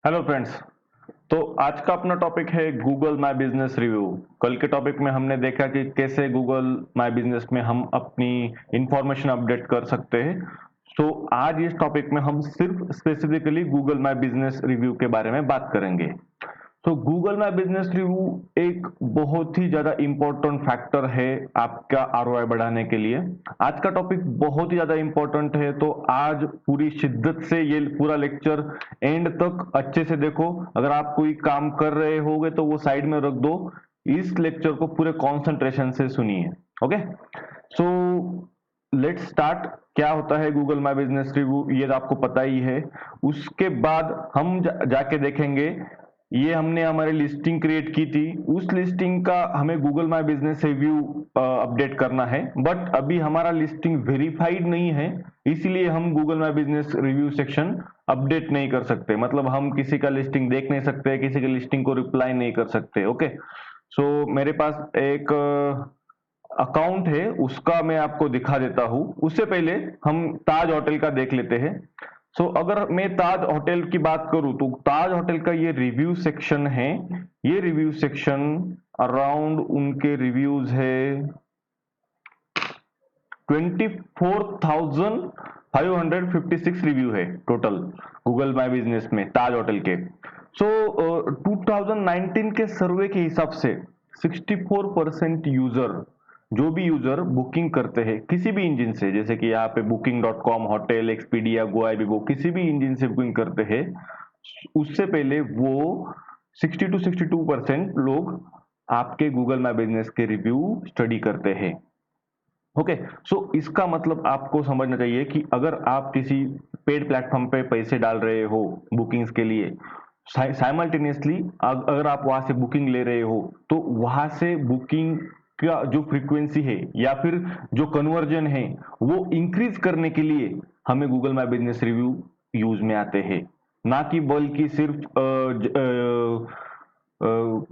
Hello friends. तो आज का अपना टॉपिक है गूगल माय बिजनेस रिव्यू। कल के टॉपिक में हमने देखा कि कैसे गूगल माय बिजनेस में हम अपनी इंफॉर्मेशन अपडेट कर सकते हैं। तो आज इस टॉपिक में हम सिर्फ specifically Google my business review के बारे में बात करेंगे। तो गूगल माय बिजनेस रिव्यू एक बहुत ही ज्यादा इंपॉर्टेंट फैक्टर है आपका आरओआई बढ़ाने के लिए। आज का टॉपिक बहुत ही ज्यादा इंपॉर्टेंट है, तो आज पूरी शिद्दत से ये पूरा लेक्चर एंड तक अच्छे से देखो। अगर आप कोई काम कर रहे होगे तो वो साइड में रख दो, इस लेक्चर को पूरे कॉन्सेंट्रेशन से सुनिए। Okay, so let's start. क्या होता है गूगल माय बिजनेस रिव्यू ये तो आपको पता ही है। उसके बाद हम जाके देखेंगे, ये हमने हमारी लिस्टिंग क्रिएट की थी, उस लिस्टिंग का हमें Google my business review update करना है। बट अभी हमारा लिस्टिंग वेरीफाइड नहीं है, इसीलिए हम Google my business review section update नहीं कर सकते। मतलब हम किसी का लिस्टिंग देख नहीं सकते, किसी के लिस्टिंग को रिप्लाई नहीं कर सकते। ओके, सो मेरे पास एक अकाउंट है, उसका मैं आपको दिखा देता हूं। उससे पहले हम ताज होटल का देख लेते हैं। अगर मैं ताज होटल की बात करूं तो ताज होटल का ये रिव्यू सेक्शन है। ये रिव्यू सेक्शन अराउंड उनके रिव्यूज है 24,556 रिव्यू है टोटल गूगल माय बिजनेस में ताज होटल के। 2019 के सर्वे के हिसाब से 64% यूजर, जो भी यूजर बुकिंग करते हैं किसी भी इंजन से, जैसे कि यहाँ पे booking.com, होटल, एक्सपीडिया, गोआईबीबो, किसी भी इंजन से बुकिंग करते हैं, उससे पहले वो 60 to 62% लोग आपके गूगल माय बिजनेस के रिव्यू स्टडी करते हैं। ओके, इसका मतलब आपको समझना चाहिए कि अगर आप किसी पेड प्लेटफॉर्म पे पैसे डाल रहे हो बुकिंग्स के लिए, साइमल्टेनियसली अगर आप वहां से बुकिंग ले रहे हो, तो वहां से बुकिंग का जो फ्रीक्वेंसी है या फिर जो कन्वर्जन है वो इंक्रीज करने के लिए हमें Google my business review use में आते हैं। ना कि बल्कि सिर्फ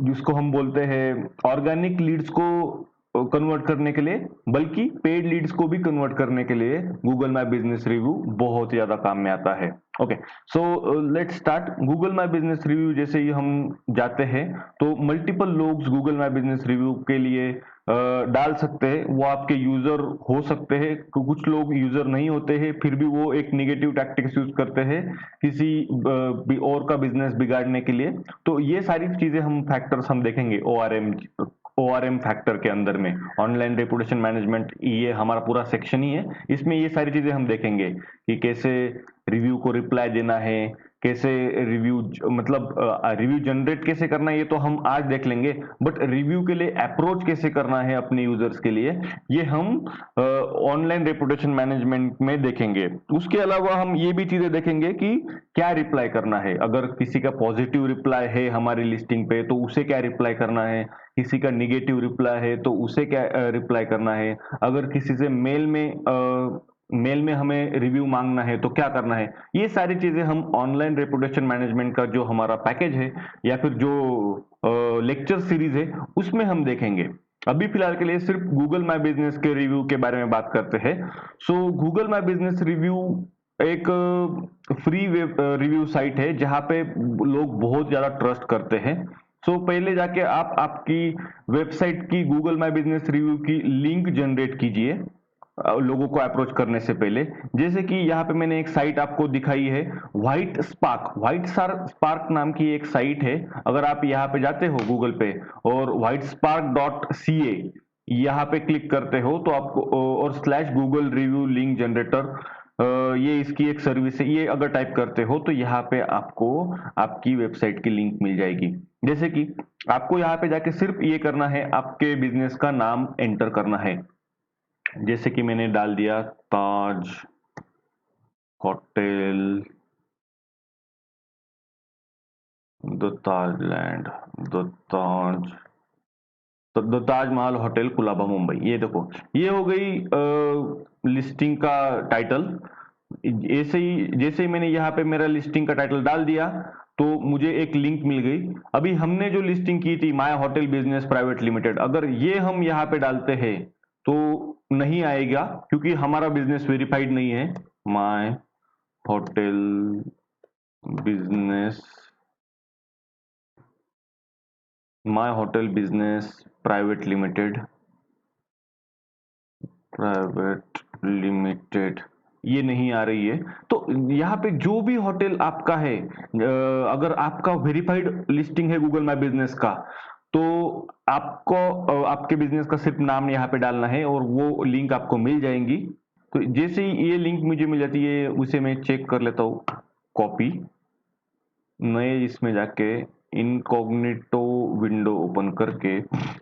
जिसको हम बोलते हैं ऑर्गेनिक लीड्स को कन्वर्ट करने के लिए, बल्कि पेड लीड्स को भी कन्वर्ट करने के लिए गूगल माय बिजनेस रिव्यू बहुत ज्यादा काम में आता है। Okay, let's start. Google my business review जैसे ही हम जाते हैं तो मल्टीपल लोग गूगल माय बिजनेस रिव्यू के लिए डाल सकते हैं। वो आपके यूजर हो सकते हैं, कुछ लोग यूजर नहीं होते हैं, फिर भी वो एक निगेटिव टैक्टिक्स यूज करते हैं किसी और का बिजनेस बिगाड़ने के लिए। तो ये सारी चीजें हम फैक्टर्स हम देखेंगे ओआरएम फैक्टर के अंदर में, ऑनलाइन रेपुटेशन मैनेजमेंट, ये हमारा पूरा सेक्शन ही है। इसमें ये सारी चीजें हम देखेंगे कि कैसे रिव्यू को रिप्लाई देना है, कैसे रिव्यू मतलब रिव्यू जनरेट कैसे करना है, ये तो हम आज देख लेंगे। बट रिव्यू के लिए अप्रोच कैसे करना है अपने यूजर्स के लिए, ये हम ऑनलाइन रेपुटेशन मैनेजमेंट में देखेंगे। उसके अलावा हम ये भी चीजें देखेंगे कि क्या रिप्लाई करना है। अगर किसी का पॉजिटिव रिप्लाई है हमारी लिस्टिंग पे तो उसे क्या रिप्लाई करना है, किसी का निगेटिव रिप्लाई है तो उसे क्या रिप्लाई करना है। अगर किसी से मेल में हमें रिव्यू मांगना है तो क्या करना है। ये सारी चीजें हम ऑनलाइन रेपुटेशन मैनेजमेंट का जो हमारा पैकेज है या फिर जो लेक्चर सीरीज है उसमें हम देखेंगे। अभी फिलहाल के लिए सिर्फ गूगल माय बिजनेस के रिव्यू के बारे में बात करते हैं। गूगल माय बिजनेस रिव्यू एक फ्री वेब रिव्यू साइट है जहां पे लोग बहुत ज्यादा ट्रस्ट करते हैं। पहले जाके आप आपकी वेबसाइट की गूगल माय बिजनेस रिव्यू की लिंक जनरेट कीजिए लोगों को अप्रोच करने से पहले। जैसे कि यहाँ पे मैंने एक साइट आपको दिखाई है, व्हाइट स्पार्क नाम की एक साइट है। अगर आप यहाँ पे जाते हो गूगल पे और whitespark.ca यहाँ पे क्लिक करते हो तो आपको और slash Google review link generator, ये इसकी एक सर्विस है। ये अगर टाइप करते हो तो यहाँ पे आपको आपकी वेबसाइट की लिंक मिल जाएगी। जैसे कि आपको यहाँ पे जाके सिर्फ ये करना है, आपके बिजनेस का नाम एंटर करना है। जैसे कि मैंने डाल दिया ताज होटल, द ताजलैंड, द ताज, तो द ताजमहल होटल कुलाबा मुंबई। ये देखो, ये हो गई लिस्टिंग का टाइटल। जैसे ही मैंने यहाँ पे मेरा लिस्टिंग का टाइटल डाल दिया तो मुझे एक लिंक मिल गई। अभी हमने जो लिस्टिंग की थी my hotel business private limited, अगर ये हम यहाँ पे डालते हैं तो नहीं आएगा क्योंकि हमारा बिजनेस वेरीफाइड नहीं है। My hotel business my hotel business private limited ये नहीं आ रही है। तो यहाँ पे जो भी होटल आपका है, अगर आपका वेरीफाइड लिस्टिंग है गूगल माई बिजनेस का, तो आपको आपके बिजनेस का सिर्फ नाम यहाँ पे डालना है और वो लिंक आपको मिल जाएंगी। तो जैसे ही ये लिंक मुझे मिल जाती है उसे मैं चेक कर लेता हूँ, कॉपी, मैं इसमें जाके इनकॉग्निटो विंडो ओपन करके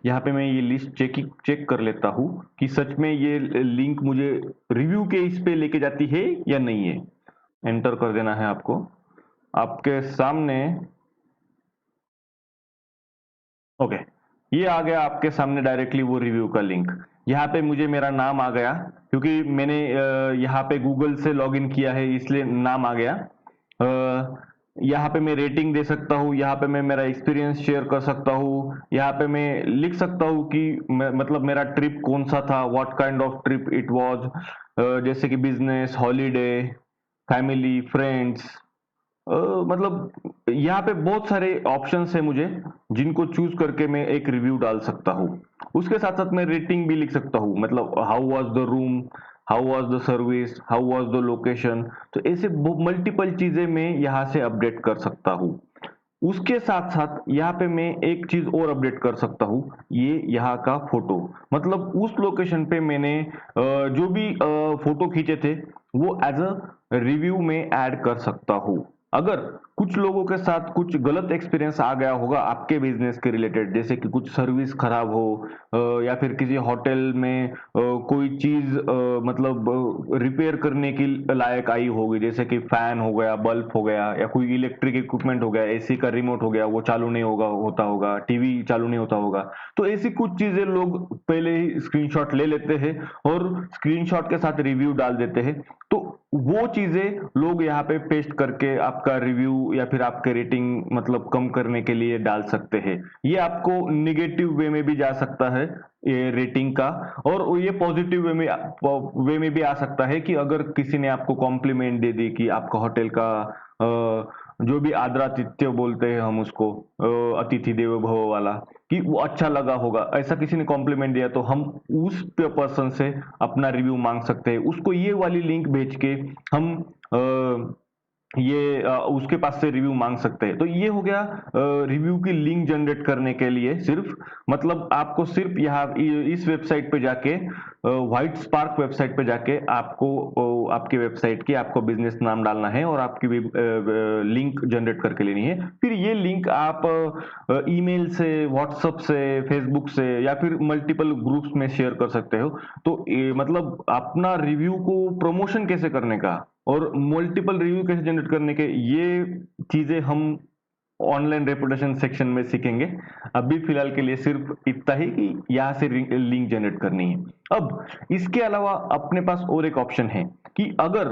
यहाँ पे मैं ये लिस्ट चेक कर लेता हूँ कि सच में ये लिंक मुझे रिव्यू के इस पे लेके जाती है या नहीं है। एंटर कर देना है आपको। आपके सामने ओके, ये आ गया आपके सामने डायरेक्टली वो रिव्यू का लिंक। यहाँ पे मुझे मेरा नाम आ गया क्योंकि मैंने यहाँ पे गूगल से लॉगिन किया है इसलिए नाम आ गया। यहाँ पे मैं रेटिंग दे सकता हूँ, यहाँ पे मैं मेरा एक्सपीरियंस शेयर कर सकता हूँ, यहाँ पे मैं लिख सकता हूँ कि मतलब मेरा ट्रिप कौन सा था, what kind of trip it was, जैसे कि बिजनेस, हॉलीडे, फैमिली, फ्रेंड्स। मतलब यहाँ पे बहुत सारे ऑप्शंस है मुझे जिनको चूज करके मैं एक रिव्यू डाल सकता हूँ। उसके साथ साथ मैं रेटिंग भी लिख सकता हूँ, मतलब how was the room, how was the service, how was the location. तो ऐसे मल्टीपल चीजें मैं यहाँ से अपडेट कर सकता हूँ। उसके साथ साथ यहाँ पे मैं एक चीज और अपडेट कर सकता हूँ, ये यहाँ का फोटो, मतलब उस लोकेशन पे मैंने जो भी फोटो खींचे थे वो एज अ रिव्यू में ऐड कर सकता हूँ। अगर कुछ लोगों के साथ कुछ गलत एक्सपीरियंस आ गया होगा आपके बिजनेस के रिलेटेड, जैसे कि कुछ सर्विस खराब हो, या फिर किसी होटल में कोई चीज मतलब रिपेयर करने की लायक आई होगी, जैसे कि फैन हो गया, बल्ब हो गया, या कोई इलेक्ट्रिक इक्विपमेंट हो गया, एसी का रिमोट हो गया, वो चालू नहीं होता होगा, टीवी चालू नहीं होता होगा। तो ऐसी कुछ चीजें लोग पहले ही स्क्रीनशॉट ले लेते हैं और स्क्रीनशॉट के साथ रिव्यू डाल देते हैं। तो वो चीजें लोग यहाँ पे पेस्ट करके आपका रिव्यू या फिर आपके रेटिंग मतलब कम करने के लिए डाल सकते हैं। ये आपको निगेटिव वे में भी जा सकता है ये रेटिंग का, और ये पॉजिटिव वे में भी आ सकता है कि अगर किसी ने आपको कॉम्प्लीमेंट दे दी कि आपका होटल का जो भी आदरातिथ्य बोलते हैं हम उसको, अतिथि देवो भव वाला, कि वो अच्छा लगा होगा, ऐसा किसी ने कॉम्प्लीमेंट दिया तो हम उस पर्सन से अपना रिव्यू मांग सकते हैं। उसको ये वाली लिंक भेज के हम ये उसके पास से रिव्यू मांग सकते हैं। तो ये हो गया रिव्यू की लिंक जनरेट करने के लिए। सिर्फ मतलब आपको सिर्फ यहाँ इस वेबसाइट पे जाके, व्हाइट स्पार्क वेबसाइट पे जाके आपको आपके वेबसाइट की आपको बिजनेस नाम डालना है और आपकी लिंक जनरेट करके लेनी है। फिर ये लिंक आप ईमेल से, व्हाट्सएप से, फेसबुक से या फिर मल्टीपल ग्रुप्स में शेयर कर सकते हो। तो मतलब अपना रिव्यू को प्रमोशन कैसे करने का और मल्टीपल रिव्यू कैसे जनरेट करने के, ये चीजें हम ऑनलाइन रेपुटेशन सेक्शन में सीखेंगे। अभी फिलहाल के लिए सिर्फ इतना ही कि यहाँ से लिंक जनरेट करनी है। अब इसके अलावा अपने पास और एक ऑप्शन है कि अगर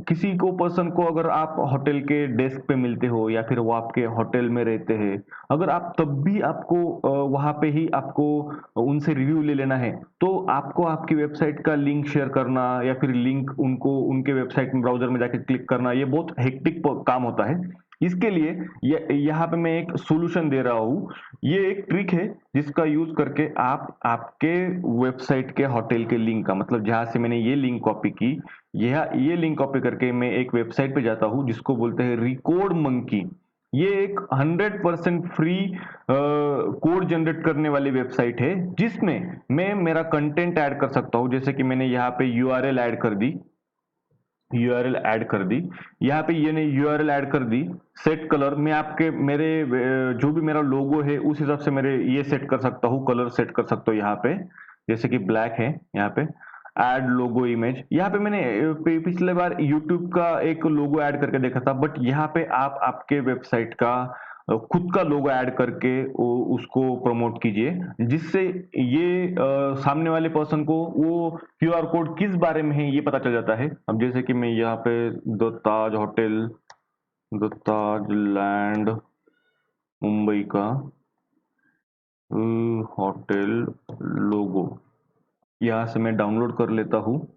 किसी को पर्सन को अगर आप होटल के डेस्क पे मिलते हो या फिर वो आपके होटल में रहते हैं, अगर आप तब भी आपको वहां पे ही आपको उनसे रिव्यू ले लेना है, तो आपको आपकी वेबसाइट का लिंक शेयर करना या फिर लिंक उनको उनके वेबसाइट में ब्राउजर में जाके क्लिक करना, ये बहुत हेक्टिक काम होता है। इसके लिए यहाँ पे मैं एक सॉल्यूशन दे रहा हूँ। ये एक ट्रिक है जिसका यूज करके आप आपके वेबसाइट के होटल के लिंक का, मतलब जहां से मैंने ये लिंक कॉपी की, यह ये लिंक कॉपी करके मैं एक वेबसाइट पे जाता हूँ जिसको बोलते हैं रिकॉर्ड मंकी। ये एक 100% फ्री कोड जनरेट करने वाली वेबसाइट है जिसमें मैं मेरा कंटेंट ऐड कर सकता हूँ। जैसे कि मैंने यहाँ पे यूआरएल ऐड कर दी, यूआरएल ऐड कर दी, यहाँ पे ये नहीं यूआरएल ऐड कर दी। सेट कलर मैं आपके मेरे जो भी मेरा लोगो है उस हिसाब से मेरे ये सेट कर सकता हूँ, कलर सेट कर सकता हूँ यहाँ पे, जैसे कि ब्लैक है यहाँ पे। ऐड लोगो इमेज, यहाँ पे मैंने पिछले बार यूट्यूब का एक लोगो ऐड करके देखा था, बट यहाँ पे आप आपके वेबसाइट का खुद का लोगो ऐड करके उसको प्रमोट कीजिए, जिससे ये सामने वाले पर्सन को वो क्यूआर कोड किस बारे में है ये पता चल जाता है। अब जैसे कि मैं यहाँ पे the Taj hotel, the Taj land Mumbai का होटल लोगो यहाँ से मैं डाउनलोड कर लेता हूँ।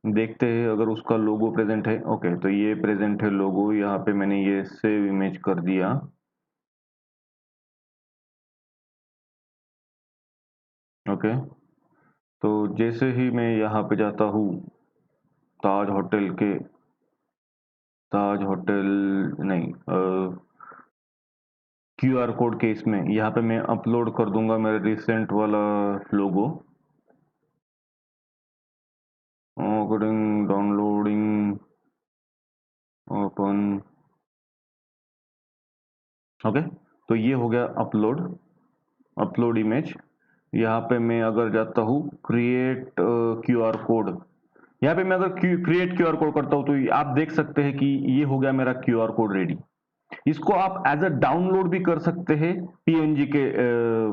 देखते हैं अगर उसका लोगो प्रेजेंट है। ओके, तो ये प्रेजेंट है लोगो, यहाँ पे मैंने ये सेव इमेज कर दिया। ओके, तो जैसे ही मैं यहाँ पे जाता हूँ ताज होटल नहीं, क्यूआर कोड के इसमें यहाँ पे मैं अपलोड कर दूंगा मेरा रिसेंट वाला लोगो। Downloading open. ओके, तो ये हो गया अपलोड इमेज। यहाँ पे मैं अगर जाता हूँ क्रिएट क्यूआर कोड, यहाँ पे मैं अगर क्रिएट क्यूआर कोड करता हूँ तो आप देख सकते हैं कि ये हो गया मेरा क्यूआर कोड रेडी। इसको आप एज अ डाउनलोड भी कर सकते हैं पीएनजी के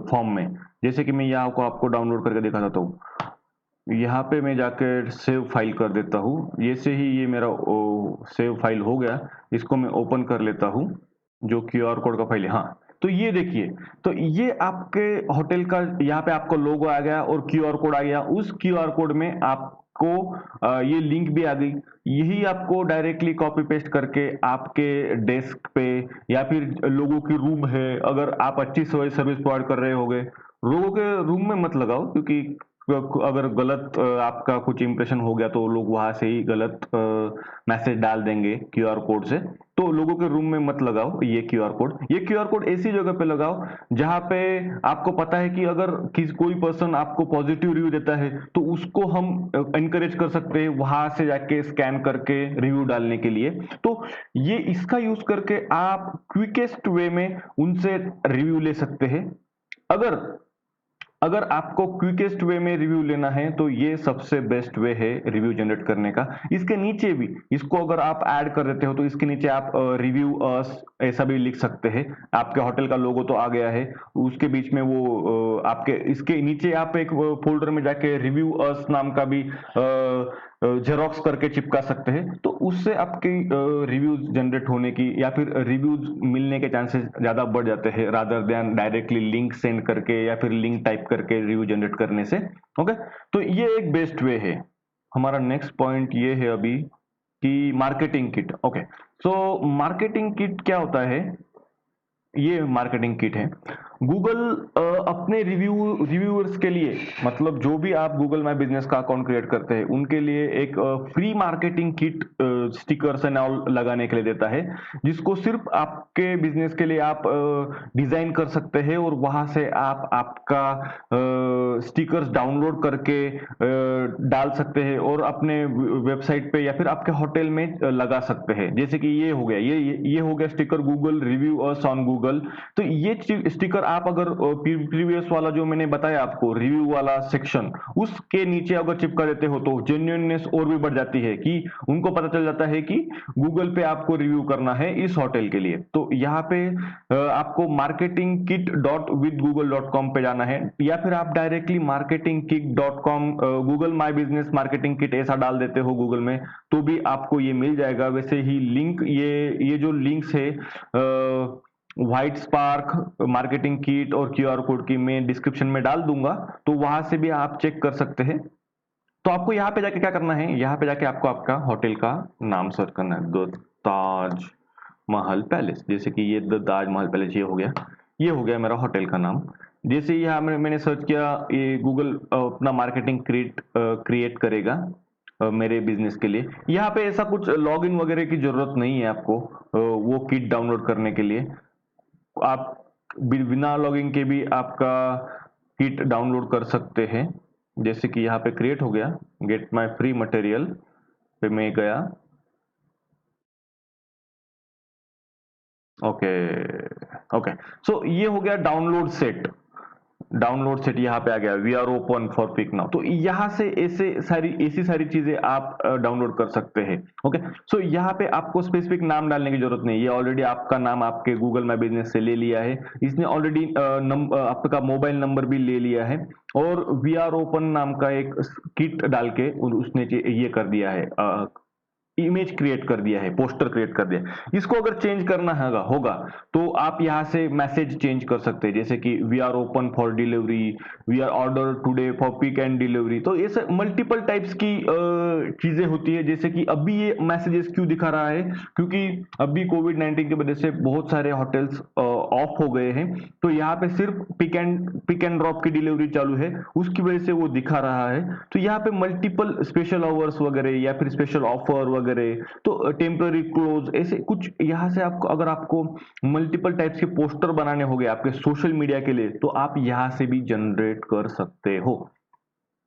फॉर्म में, जैसे कि मैं यहाँ को आपको डाउनलोड करके दिखा देता हूँ। यहाँ पे मैं जाकर सेव फाइल कर देता हूँ। जैसे ही ये मेरा सेव फाइल हो गया, इसको मैं ओपन कर लेता हूँ, जो क्यूआर कोड का फाइल है। हाँ, तो ये देखिए, तो ये आपके होटल का यहाँ पे आपको लोगो आ गया और क्यूआर कोड आ गया। उस क्यूआर कोड में आपको ये लिंक भी आ गई। यही आपको डायरेक्टली कॉपी पेस्ट करके आपके डेस्क पे या फिर लोगों की रूम है, अगर आप अच्छी सर्विस प्रोवाइड कर रहे होगे, लोगों के रूम में मत लगाओ, क्योंकि अगर गलत आपका कुछ इंप्रेशन हो गया तो लोग वहां से ही गलत मैसेज डाल देंगे क्यूआर कोड से। तो लोगों के रूम में मत लगाओ ये क्यूआर कोड ऐसी जगह पे लगाओ जहां पे आपको पता है कि अगर कोई पर्सन आपको पॉजिटिव रिव्यू देता है तो उसको हम एनकरेज कर सकते हैं वहां से जाके स्कैन करके रिव्यू डालने के लिए। तो ये इसका यूज करके आप क्विकेस्ट वे में उनसे रिव्यू ले सकते हैं। अगर अगर आपको क्विकेस्ट वे में रिव्यू लेना है तो ये सबसे बेस्ट वे है रिव्यू जनरेट करने का। इसके नीचे भी इसको अगर आप ऐड कर देते हो तो इसके नीचे आप रिव्यू अस ऐसा भी लिख सकते हैं। आपके होटल का लोगो तो आ गया है, उसके बीच में वो आपके इसके नीचे आप एक फोल्डर में जाके रिव्यू अस नाम का भी जेरोक्स करके चिपका सकते हैं। तो उससे आपकी रिव्यूज जनरेट होने की या फिर रिव्यूज मिलने के चांसेस ज्यादा बढ़ जाते हैं, rather than directly link send करके या फिर लिंक टाइप करके रिव्यू जनरेट करने से। ओके, तो ये एक बेस्ट वे है। हमारा नेक्स्ट पॉइंट ये है अभी कि marketing kit. Okay, so marketing kit क्या होता है? ये मार्केटिंग किट है। गूगल अपने रिव्यूअर्स के लिए, मतलब जो भी आप गूगल माई बिजनेस का अकाउंट क्रिएट करते हैं उनके लिए एक free marketing kit stickers and all लगाने के लिए देता है, जिसको सिर्फ आपके बिजनेस के लिए आप डिजाइन कर सकते हैं और वहां से आप आपका स्टिकर्स डाउनलोड करके डाल सकते हैं और अपने वेबसाइट पे या फिर आपके होटल में लगा सकते हैं। जैसे कि ये हो गया, ये हो गया sticker Google review us on Google. तो ये स्टिकर आप अगर प्रीवियस वाला जो मैंने बताया आपको रिव्यू वाला सेक्शन, उसके नीचे अगर चिपका देते हो तो जेन्युइननेस और भी बढ़ जाती है कि उनको पता चल जाता है कि गूगल पे आपको रिव्यू करना है इस होटल के लिए। तो यहाँ पे आपको marketing kit dot with Google dot com पे जाना है, या फिर आप directly marketing kit dot com Google my business marketing kit ऐसा डाल देते हो गूगल में तो भी आपको ये मिल जाएगा। वैसे ही लिंक ये जो लिंक्स है व्हाइट स्पार्क मार्केटिंग किट और क्यूआर कोड की मैं डिस्क्रिप्शन में डाल दूंगा, तो वहां से भी आप चेक कर सकते हैं। तो आपको यहाँ पे जाके क्या करना है, यहाँ पे जाके आपको आपका होटल का नाम सर्च करना है, द ताज महल पैलेस। जैसे कि ये द ताज महल पैलेस ये हो गया मेरा होटल का नाम। जैसे ही यहाँ मैंने सर्च किया, ये गूगल अपना मार्केटिंग क्रिएट करेगा मेरे बिजनेस के लिए। यहाँ पे ऐसा कुछ लॉगिन वगैरह की जरूरत नहीं है आपको वो किट डाउनलोड करने के लिए। आप बिना लॉगिन के भी आपका किट डाउनलोड कर सकते हैं। जैसे कि यहाँ पे क्रिएट हो गया, गेट माय फ्री मटेरियल पे मैं गया। ओके, ओके, सो ये हो गया डाउनलोड सेट यहाँ पे आ गया, we are open for pick now. तो यहाँ से ऐसी सारी चीजें आप डाउनलोड कर सकते हैं। ओके, सो यहाँ पे आपको स्पेसिफिक नाम डालने की जरूरत नहीं, ये ऑलरेडी आपका नाम आपके गूगल माई बिजनेस से ले लिया है, इसने ऑलरेडी आपका मोबाइल नंबर भी ले लिया है और वी आर ओपन नाम का एक किट डाल के उसने ये कर दिया है, इमेज क्रिएट कर दिया है, पोस्टर क्रिएट कर दिया है। इसको अगर चेंज करना होगा तो आप यहाँ से मैसेज चेंज कर सकते हैं, जैसे कि we are open for delivery, we are order today for pick and delivery. तो ये सब मल्टीपल टाइप्स की चीजें होती है। जैसे कि अभी ये मैसेजेस क्यों दिखा रहा है, क्योंकि अभी कोविड-19 की वजह से बहुत सारे होटल्स ऑफ हो गए हैं, तो यहाँ पे सिर्फ पिक एंड ड्रॉप की डिलीवरी चालू है, उसकी वजह से वो दिखा रहा है। तो यहाँ पे मल्टीपल स्पेशल आवर्स वगैरह या फिर स्पेशल ऑफर वगैरह, तो टेम्पररी क्लोज, ऐसे कुछ यहाँ से आपको, अगर आपको मल्टीपल टाइप्स के पोस्टर बनाने होंगे आपके सोशल मीडिया के लिए, तो आप यहाँ से भी जनरेट कर सकते हो।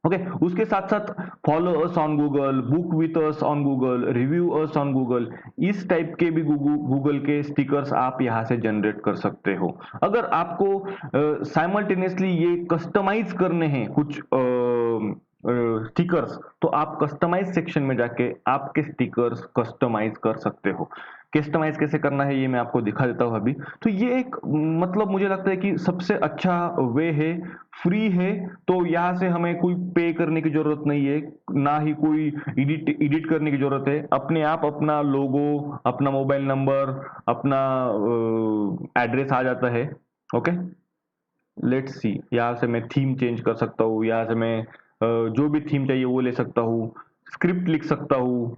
ओके, उसके साथ साथ follow us on Google, book with us on Google, review us on Google, इस टाइप के भी गूगल के स्टिकर्स आप यहाँ से जनरेट कर सकते हो। अगर आपको साइमल्टेनियसली ये कस्टमाइज करने हैं कुछ स्टिकर्स, तो आप कस्टमाइज सेक्शन में जाके आपके स्टिकर्स कस्टमाइज कर सकते हो। कस्टमाइज कैसे करना है ये मैं आपको दिखा देता हूँ अभी। तो ये एक, मतलब मुझे लगता है कि सबसे अच्छा वे है, फ्री है, तो यहाँ से हमें कोई पे करने की जरूरत नहीं है, ना ही कोई एडिट करने की जरूरत है। अपने आप अपना लोगो, अपना मोबाइल नंबर, अपना एड्रेस आ जाता है। ओके, लेट्स सी, यहाँ से मैं थीम चेंज कर सकता हूँ, यहाँ से मैं जो भी थीम चाहिए वो ले सकता हूँ, स्क्रिप्ट लिख सकता हूँ।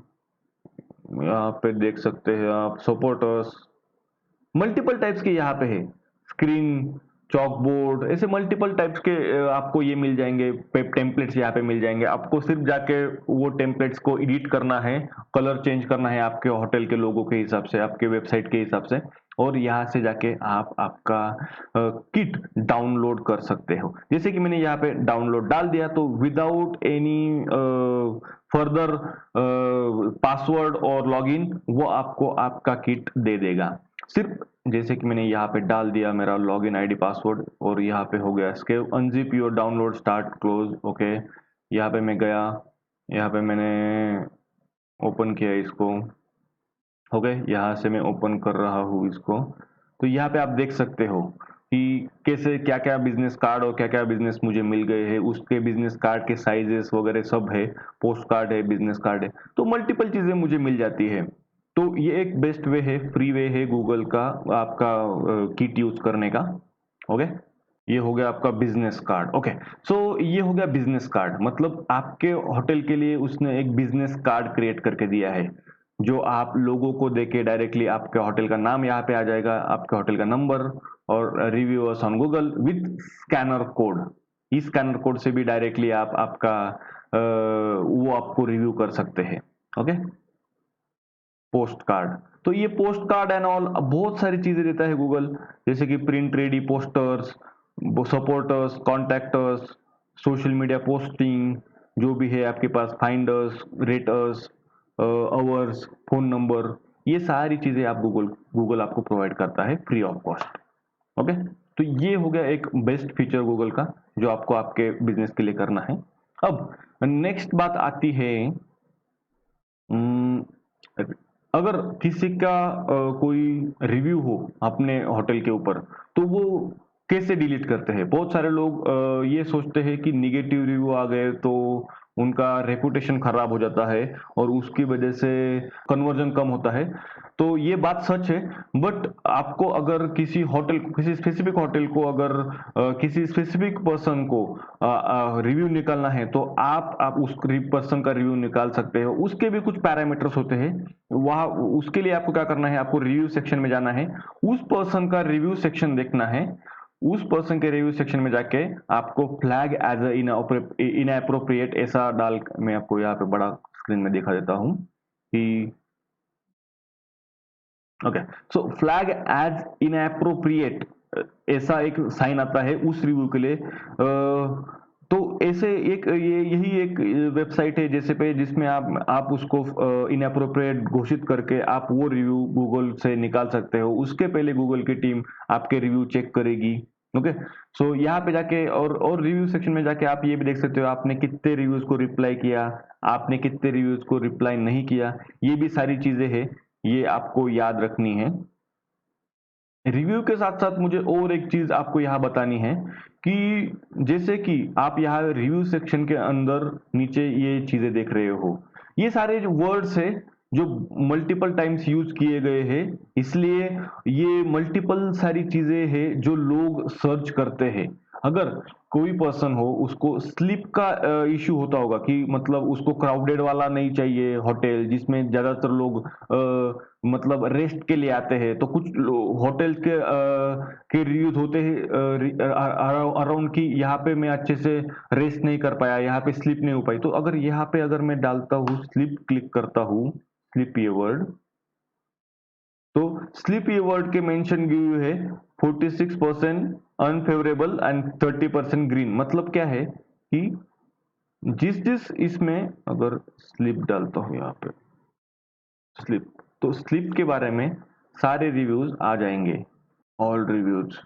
यहाँ पे देख सकते हैं आप सपोर्टर्स, मल्टीपल टाइप्स के यहाँ पे है, स्क्रीन, चॉक बोर्ड, ऐसे मल्टीपल टाइप्स के आपको ये मिल जाएंगे, टेम्पलेट्स यहाँ पे मिल जाएंगे। आपको सिर्फ जाके वो टेम्पलेट्स को एडिट करना है, कलर चेंज करना है आपके होटल के लोगों के हिसाब से, आपके वेबसाइट के हिसाब से, और यहाँ से जाके आप आपका किट डाउनलोड कर सकते हो। जैसे कि मैंने यहाँ पे डाउनलोड डाल दिया, तो विदाउट एनी फर्दर पासवर्ड और लॉगिन वो आपको आपका किट दे देगा। सिर्फ जैसे कि मैंने यहाँ पे डाल दिया मेरा लॉगिन आईडी पासवर्ड, और यहाँ पे हो गया skew unzip your download start close. Okay, यहाँ पे मैं गया, यहाँ पे मैंने ओपन किया इसको। ओके, यहाँ से मैं ओपन कर रहा हूँ इसको। तो यहाँ पे आप देख सकते हो कि कैसे क्या क्या बिजनेस कार्ड और क्या क्या बिजनेस मुझे मिल गए हैं, उसके बिजनेस कार्ड के साइजेस वगैरह सब है, पोस्ट कार्ड है, बिजनेस कार्ड है, तो मल्टीपल चीजें मुझे मिल जाती है। तो ये एक बेस्ट वे है, फ्री वे है गूगल का आपका किट यूज करने का। ओके, ये हो गया आपका बिजनेस कार्ड। ओके, सो ये हो गया बिजनेस कार्ड, मतलब आपके होटल के लिए उसने एक बिजनेस कार्ड क्रिएट करके दिया है, जो आप लोगों को देके डायरेक्टली आपके होटल का नाम यहाँ पे आ जाएगा, आपके होटल का नंबर, और reviewers on Google with scanner code. इस स्कैनर कोड से भी डायरेक्टली आप आपका वो आपको रिव्यू कर सकते हैं। ओके, पोस्ट कार्ड, तो ये पोस्ट कार्ड एंड ऑल बहुत सारी चीजें देता है गूगल, जैसे कि print ready posters, supporters, contactors, social media posting, जो भी है आपके पास, फाइंडर्स, रेटर्स, आवर्स, फोन नंबर, ये सारी चीजें आप गूगल आपको प्रोवाइड करता है फ्री ऑफ कॉस्ट। ओके, तो ये हो गया एक बेस्ट फीचर गूगल का, जो आपको आपके बिजनेस के लिए करना है। अब नेक्स्ट बात आती है, अम, अगर किसी का कोई रिव्यू हो अपने होटल के ऊपर, तो वो कैसे डिलीट करते हैं। बहुत सारे लोग ये सोचते हैं कि निगेटिव रिव्यू आ गए तो उनका रेपुटेशन खराब हो जाता है और उसकी वजह से कन्वर्जन कम होता है। तो ये बात सच है, बट आपको अगर किसी होटल, किसी स्पेसिफिक होटल को अगर किसी स्पेसिफिक पर्सन को रिव्यू निकालना है, तो आप उस पर्सन का रिव्यू निकाल सकते हो। उसके भी कुछ पैरामीटर्स होते हैं, वहां उसके लिए आपको क्या करना है, आपको रिव्यू सेक्शन में जाना है, उस पर्सन का रिव्यू सेक्शन देखना है, उस पर्सन के रिव्यू सेक्शन में जाके आपको फ्लैग एज इनअप्रोप्रिएट ऐसा डाल, मैं आपको यहाँ पे बड़ा स्क्रीन में दिखा देता हूँ कि ओके, सो फ्लैग एज इनअप्रोप्रिएट ऐसा एक साइन आता है उस रिव्यू के लिए। तो ऐसे एक यही एक वेबसाइट है जैसे पे, जिसमें आप उसको इनअप्रोप्रिएट घोषित करके आप वो रिव्यू गूगल से निकाल सकते हो। उसके पहले गूगल की टीम आपके रिव्यू चेक करेगी। ओके, सो यहाँ पे जाके और रिव्यू सेक्शन में जाके आप ये भी देख सकते हो आपने कितने रिव्यूज को रिप्लाई किया, आपने कितने रिव्यूज को रिप्लाई नहीं किया, ये भी सारी चीजें हैं, ये आपको याद रखनी है। रिव्यू के साथ साथ मुझे और एक चीज आपको यहाँ बतानी है कि जैसे कि आप यहाँ रिव्यू सेक्शन के अंदर नीचे ये चीजें देख रहे हो, ये सारे जो वर्ड्स है, जो मल्टीपल टाइम्स यूज किए गए हैं, इसलिए ये मल्टीपल सारी चीजें हैं जो लोग सर्च करते हैं। अगर कोई पर्सन हो, उसको स्लीप का इश्यू होता होगा कि मतलब उसको क्राउडेड वाला नहीं चाहिए होटल जिसमें ज्यादातर लोग मतलब रेस्ट के लिए आते हैं, तो कुछ होटल के रिव्यूज होते हैं अराउंड कि यहाँ पे मैं अच्छे से रेस्ट नहीं कर पाया, यहाँ पे स्लीप नहीं हो पाई। तो अगर यहाँ पे अगर मैं डालता हूँ स्लीप, क्लिक करता हूँ स्लीप ये वर्ड, तो स्लीप ये वर्ड के मेंशन गिव है 46% अनफेवरेबल एंड 30% ग्रीन। मतलब क्या है कि जिस जिस इसमें अगर स्लीप डालता हूँ यहाँ पे स्लीप, तो स्लीप के बारे में सारे रिव्यूज आ जाएंगे, all reviews,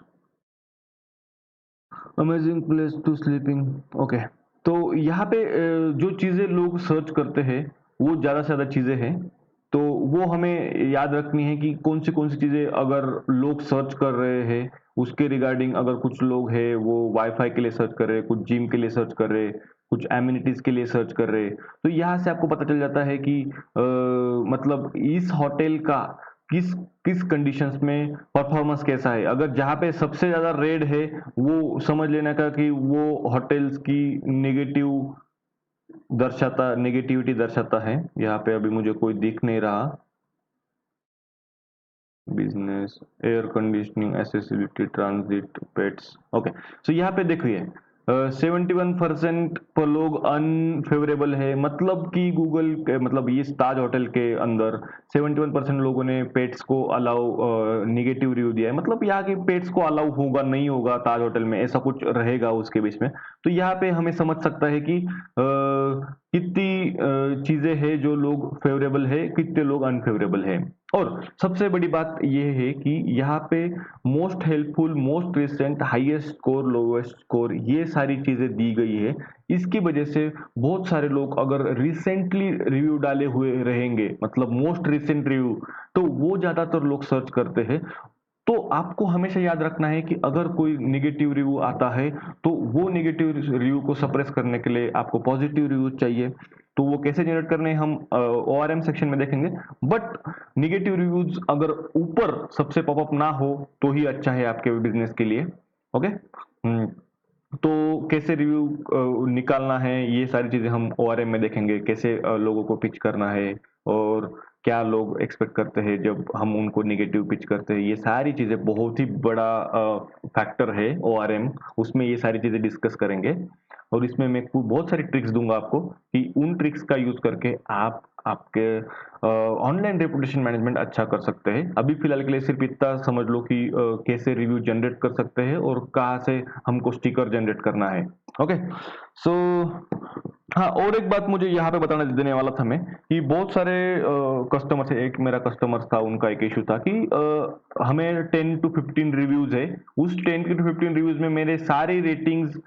amazing place to sleeping. Okay, तो यहाँ पे जो चीजें लोग सर्च करते हैं वो ज्यादा से ज्यादा चीजें हैं, तो वो हमें याद रखनी है कि कौन सी चीजें अगर लोग सर्च कर रहे हैं उसके रिगार्डिंग। अगर कुछ लोग हैं वो वाईफाई के लिए सर्च कर रहे हैं, कुछ जिम के लिए सर्च कर रहे हैं, कुछ एमिनिटीज के लिए सर्च कर रहे हैं, तो यहाँ से आपको पता चल जाता है कि मतलब इस होटल का किस किस कंडीशंस में परफॉर्मेंस कैसा है। अगर जहाँ पे सबसे ज्यादा रेड है वो समझ लेना का कि वो होटल्स की नेगेटिविटी दर्शाता है। यहाँ पे अभी मुझे कोई दिख नहीं रहा। Business, air conditioning, accessibility, transit, pets. Okay, so यहाँ पे देखिए 71% पर लोग अनफेवरेबल है, मतलब कि गूगल के मतलब ये ताज होटल के अंदर 71% लोगों ने पेट्स को अलाउ निगेटिव रिव्यू दिया है। मतलब यहाँ के पेट्स को अलाउ होगा नहीं होगा ताज होटल में, ऐसा कुछ रहेगा उसके बीच में। तो यहाँ पे हमें समझ सकता है कि कितनी चीजें हैं जो लोग फेवरेबल है, कितने लोग अनफेवरेबल है। और सबसे बड़ी बात यह है कि यहाँ पे most helpful, most recent, highest score, lowest score, ये सारी चीजें दी गई है। इसकी वजह से बहुत सारे लोग अगर रिसेंटली रिव्यू डाले हुए रहेंगे, मतलब मोस्ट रिसेंट रिव्यू, तो वो ज्यादातर लोग सर्च करते हैं। तो आपको हमेशा याद रखना है कि अगर कोई नेगेटिव रिव्यू आता है तो वो नेगेटिव रिव्यू को सप्रेस करने के लिए आपको पॉजिटिव रिव्यू चाहिए। तो वो कैसे जनरेट करने हम ORM सेक्शन में देखेंगे। बट नेगेटिव रिव्यूज अगर ऊपर सबसे पॉपअप ना हो तो ही अच्छा है आपके बिजनेस के लिए। ओके, तो कैसे रिव्यू निकालना है ये सारी चीजें हम ORM में देखेंगे, कैसे लोगों को पिच करना है और क्या लोग एक्सपेक्ट करते हैं जब हम उनको नेगेटिव पिच करते हैं। ये सारी चीजें बहुत ही बड़ा फैक्टर है ORM, उसमें ये सारी चीजें डिस्कस करेंगे। और इसमें मैं बहुत सारी ट्रिक्स दूंगा आपको कि उन ट्रिक्स का यूज करके आप आपके ऑनलाइन रेपुटेशन मैनेजमेंट अच्छा कर सकते हैं। अभी फिलहाल के लिए सिर्फ इतना समझ लो कि कैसे रिव्यू जनरेट कर सकते हैं और कहाँ से हमको स्टिकर जनरेट करना है। ओके, सो हाँ, और एक बात मुझे यहाँ पे बताना देने वाला था मैं कि बहुत सारे कस्टमर थे। एक मेरा कस्टमर था, उनका एक इशू था कि हमें 10 to 15 रिव्यूज है, उस 10 to 15 रिव्यूज में मेरे सारी रेटिंग्स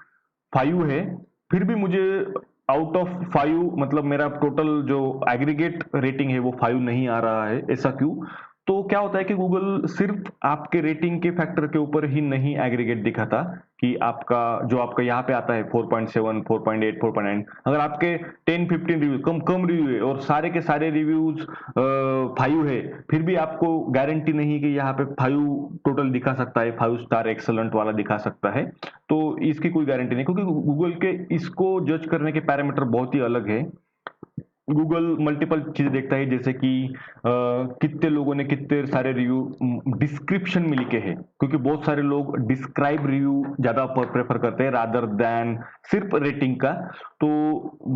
5 है, फिर भी मुझे आउट ऑफ 5 मतलब मेरा टोटल जो एग्रीगेट रेटिंग है वो 5 नहीं आ रहा है। ऐसा क्यों? तो क्या होता है कि गूगल सिर्फ आपके रेटिंग के फैक्टर के ऊपर ही नहीं एग्रीगेट दिखाता कि आपका यहाँ पे आता है 4.7, 4.8, 4.9, अगर आपके 10-15 रिव्यू कम रिव्यू है और सारे के सारे रिव्यूज 5 है, फिर भी आपको गारंटी नहीं कि यहाँ पे 5 टोटल दिखा सकता है, 5 स्टार एक्सलेंट वाला दिखा सकता है। तो इसकी कोई गारंटी नहीं, क्योंकि गूगल के इसको जज करने के पैरामीटर बहुत ही अलग है। गूगल मल्टीपल चीजें देखता है, जैसे कि कितने लोगों ने कितने सारे रिव्यू डिस्क्रिप्शन में लिखे हैं, क्योंकि बहुत सारे लोग डिस्क्राइब रिव्यू ज्यादा प्रेफर करते हैं रादर देन सिर्फ रेटिंग का। तो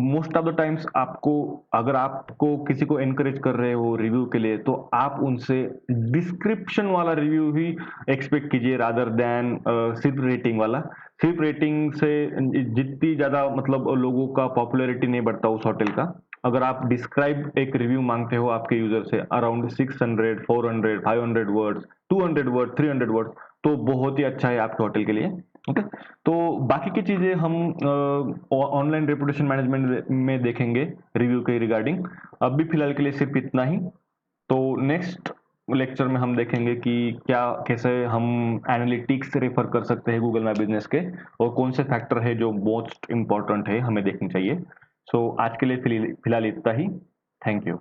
मोस्ट ऑफ द टाइम्स आपको, अगर आपको किसी को एनकरेज कर रहे हो रिव्यू के लिए, तो आप उनसे डिस्क्रिप्शन वाला रिव्यू ही एक्सपेक्ट कीजिए रादर देन सिर्फ रेटिंग वाला। सिर्फ रेटिंग से जितनी ज्यादा मतलब लोगों का पॉपुलैरिटी नहीं बढ़ता उस होटल का। अगर आप डिस्क्राइब एक रिव्यू मांगते हो आपके यूजर से अराउंड 600, 400, 500 वर्ड्स, 200 वर्ड, 300 वर्ड, तो बहुत ही अच्छा है आपके होटल के लिए। ओके, तो बाकी की चीजें हम ऑनलाइन रेपुटेशन मैनेजमेंट में देखेंगे रिव्यू के रिगार्डिंग। अभी फिलहाल के लिए सिर्फ इतना ही। तो नेक्स्ट लेक्चर में हम देखेंगे कि क्या कैसे हम एनालिटिक्स रेफर कर सकते हैं गूगल माई बिजनेस के, और कौन से फैक्टर है जो मोस्ट इंपॉर्टेंट है हमें देखनी चाहिए। सो आज के लिए फिलहाल इतना ही। Thank you.